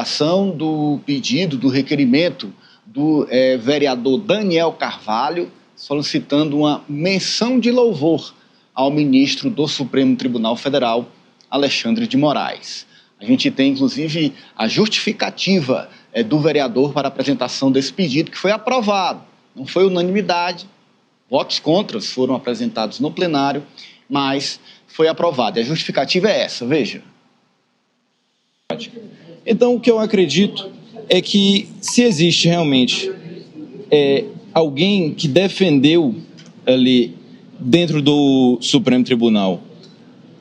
votação do pedido, do requerimento do vereador Daniel Carvalho, solicitando uma menção de louvor ao ministro do Supremo Tribunal Federal, Alexandre de Moraes. A gente tem, inclusive, a justificativa do vereador para a apresentação desse pedido, que foi aprovado. Não foi unanimidade, votos contras foram apresentados no plenário, mas foi aprovado. E a justificativa é essa, veja. Então, o que eu acredito é que, se existe realmente alguém que defendeu ali dentro do Supremo Tribunal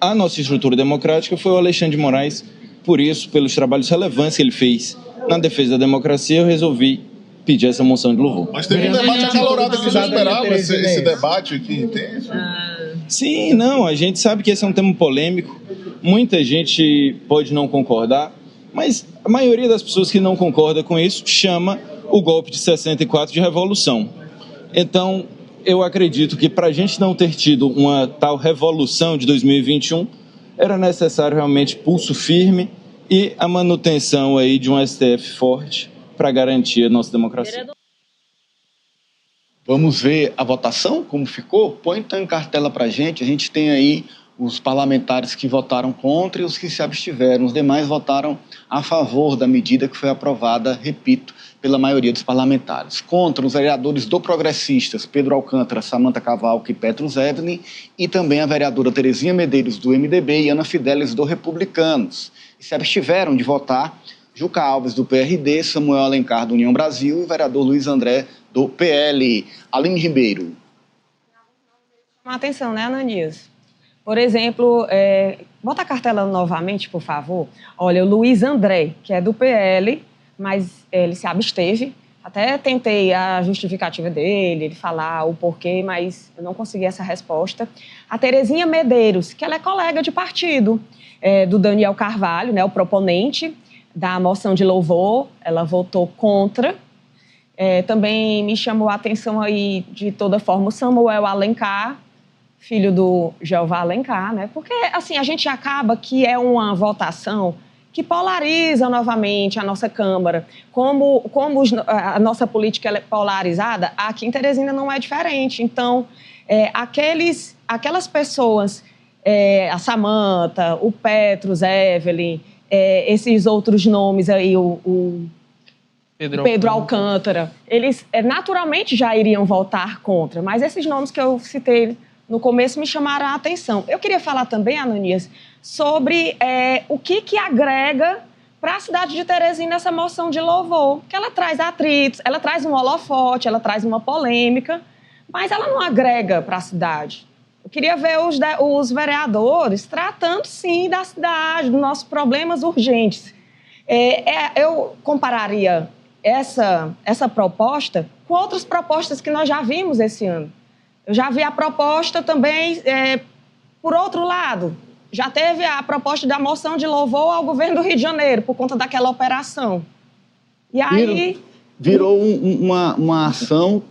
a nossa estrutura democrática, foi o Alexandre de Moraes. Por isso, pelos trabalhos relevantes que ele fez na defesa da democracia, eu resolvi pedir essa moção de louvor. Mas teve um debate acalorado que já esperava esse debate aqui intenso. Sim, não, a gente sabe que esse é um tema polêmico, muita gente pode não concordar, mas a maioria das pessoas que não concorda com isso chama o golpe de 64 de revolução. Então, eu acredito que para a gente não ter tido uma tal revolução de 2021, era necessário realmente pulso firme e a manutenção aí de um STF forte para garantir a nossa democracia. Vamos ver a votação, como ficou? Põe então em cartela para a gente tem aí os parlamentares que votaram contra e os que se abstiveram. Os demais votaram a favor da medida que foi aprovada, repito, pela maioria dos parlamentares. Contra os vereadores do Progressistas, Pedro Alcântara, Samantha Cavalca e Petrus Evelyn, e também a vereadora Terezinha Medeiros, do MDB, e Ana Fidelis, do Republicanos. E se abstiveram de votar Juca Alves, do PRD, Samuel Alencar, do União Brasil, e o vereador Luiz André, do PL. Aline Ribeiro. Atenção, né, Ananias? Por exemplo, bota a cartela novamente, por favor. Olha, o Luiz André, que é do PL, mas ele se absteve. Até tentei a justificativa dele, ele falar o porquê, mas eu não consegui essa resposta. A Terezinha Medeiros, que ela é colega de partido do Daniel Carvalho, né, o proponente da moção de louvor, ela votou contra. Também me chamou a atenção aí, de toda forma, o Samuel Alencar, filho do Jeová Alencar, né? Porque, assim, a gente acaba que é uma votação que polariza novamente a nossa Câmara. Como a nossa política é polarizada, aqui em Teresina não é diferente. Então, aquelas pessoas, a Samantha, o Petrus, Evelyn, esses outros nomes aí, o Pedro Alcântara, eles naturalmente já iriam votar contra, mas esses nomes que eu citei no começo me chamaram a atenção. Eu queria falar também, Ananias, sobre o que agrega para a cidade de Teresina essa moção de louvor, que ela traz atritos, ela traz um holofote, ela traz uma polêmica, mas ela não agrega para a cidade. Eu queria ver os vereadores tratando, sim, da cidade, dos nossos problemas urgentes. Eu compararia essa proposta com outras propostas que nós já vimos esse ano. Eu já vi a proposta também, por outro lado, já teve a proposta da moção de louvor ao governo do Rio de Janeiro, por conta daquela operação. E aí... Virou uma ação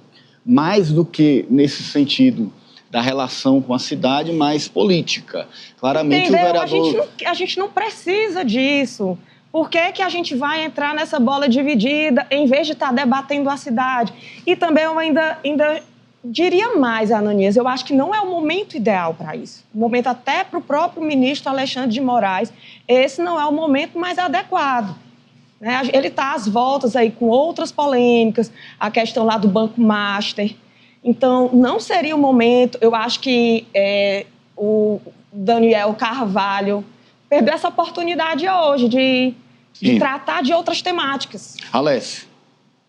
mais do que nesse sentido da relação com a cidade, mais política. Claramente entendeu? O vereador... A gente não precisa disso. Por que a gente vai entrar nessa bola dividida em vez de estar debatendo a cidade? E também eu ainda diria mais, Ananias, eu acho que não é o momento ideal para isso. O momento até para o próprio ministro Alexandre de Moraes, esse não é o momento mais adequado. Né? Ele está às voltas aí com outras polêmicas, a questão lá do Banco Master. Então, não seria o momento. Eu acho que o Daniel Carvalho perdeu essa oportunidade hoje de tratar de outras temáticas. Alessi.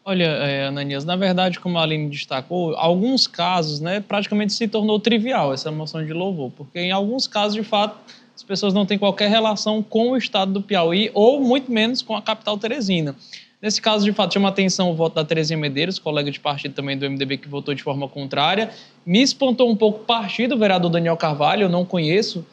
Olha, Ananias, na verdade, como a Aline destacou, alguns casos, né, praticamente se tornou trivial essa moção de louvor, porque em alguns casos, de fato, as pessoas não têm qualquer relação com o estado do Piauí ou muito menos com a capital Teresina. Nesse caso, de fato, chama atenção o voto da Terezinha Medeiros, colega de partido também do MDB, que votou de forma contrária. Me espantou um pouco o partido do vereador Daniel Carvalho, eu não conheço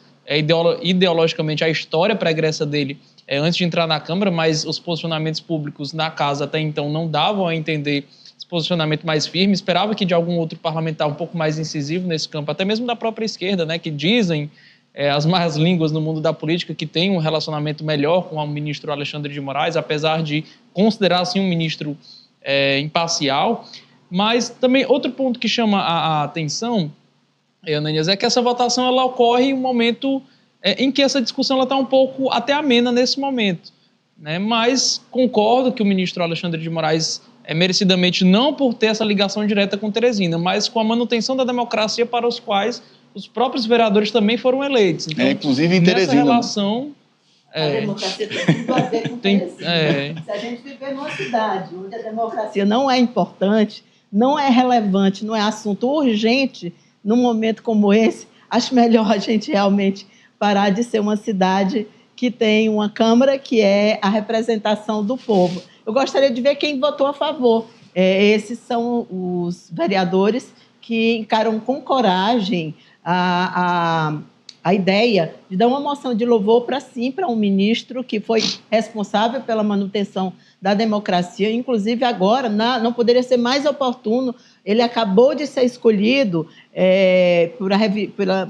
ideologicamente a história pregressa dele antes de entrar na Câmara, mas os posicionamentos públicos na casa até então não davam a entender esse posicionamento mais firme. Esperava que de algum outro parlamentar um pouco mais incisivo nesse campo, até mesmo da própria esquerda, né, que dizem as más línguas no mundo da política, que tem um relacionamento melhor com o ministro Alexandre de Moraes, apesar de considerar assim, um ministro imparcial. Mas também outro ponto que chama a atenção, Ananias, é que essa votação ela ocorre em um momento em que essa discussão está um pouco até amena nesse momento, né? Mas concordo que o ministro Alexandre de Moraes merecidamente não por ter essa ligação direta com Teresina, mas com a manutenção da democracia para os quais os próprios vereadores também foram eleitos. Então, inclusive em nessa Teresina. Relação, a democracia tem tudo a ver com Teresina. Se a gente viver numa cidade onde a democracia não é importante, não é relevante, não é assunto urgente, num momento como esse, acho melhor a gente realmente parar de ser uma cidade que tem uma Câmara que é a representação do povo. Eu gostaria de ver quem votou a favor. Esses são os vereadores que encaram com coragem a ideia de dar uma moção de louvor para um ministro que foi responsável pela manutenção da democracia. Inclusive, agora, não poderia ser mais oportuno, ele acabou de ser escolhido por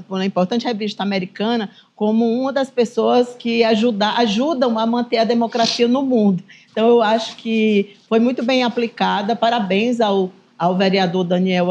uma importante revista americana como uma das pessoas que ajudam a manter a democracia no mundo. Então, eu acho que foi muito bem aplicada. Parabéns ao vereador Daniel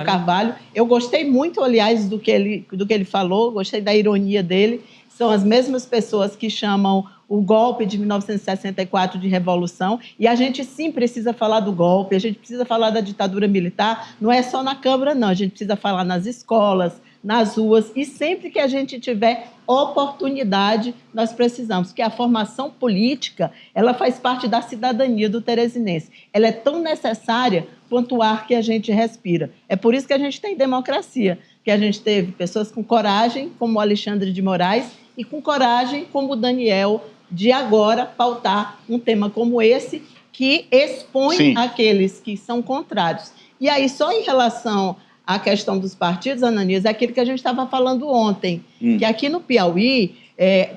Carvalho. Eu gostei muito, aliás, do que ele falou, gostei da ironia dele. São as mesmas pessoas que chamam o golpe de 1964 de revolução, e a gente sim precisa falar do golpe, a gente precisa falar da ditadura militar, não é só na Câmara, não, a gente precisa falar nas escolas, nas ruas, e sempre que a gente tiver oportunidade, nós precisamos, porque a formação política, ela faz parte da cidadania do teresinense. Ela é tão necessária quanto o ar que a gente respira. É por isso que a gente tem democracia, que a gente teve pessoas com coragem, como o Alexandre de Moraes, e com coragem, como o Daniel, de agora pautar um tema como esse, que expõe aqueles que são contrários. E aí, só em relação à questão dos partidos, Ananias, é aquilo que a gente estava falando ontem, que aqui no Piauí,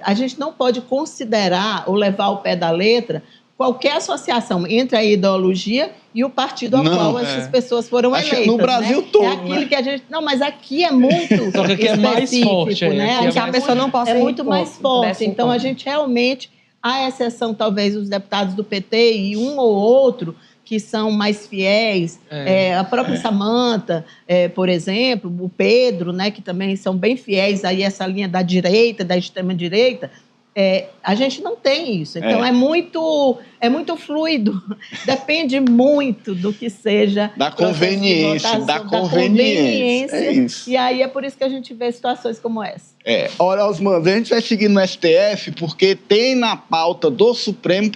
a gente não pode considerar ou levar ao pé da letra qualquer associação entre a ideologia e o partido ao qual essas pessoas foram eleitas. No Brasil todo, é aquilo que a gente... Não, mas aqui é muito só que aqui é mais forte, né? A pessoa não pode é muito mais forte. Então, a gente realmente, à exceção, talvez, dos deputados do PT e um ou outro que são mais fiéis, a própria Samanta, por exemplo, o Pedro, né, que também são bem fiéis a essa linha da direita, da extrema-direita, a gente não tem isso. Então, é muito fluido. Depende muito do que seja... Da conveniência. É isso. E aí é por isso que a gente vê situações como essa. Olha, Osmando, a gente vai seguir no STF porque tem na pauta do Supremo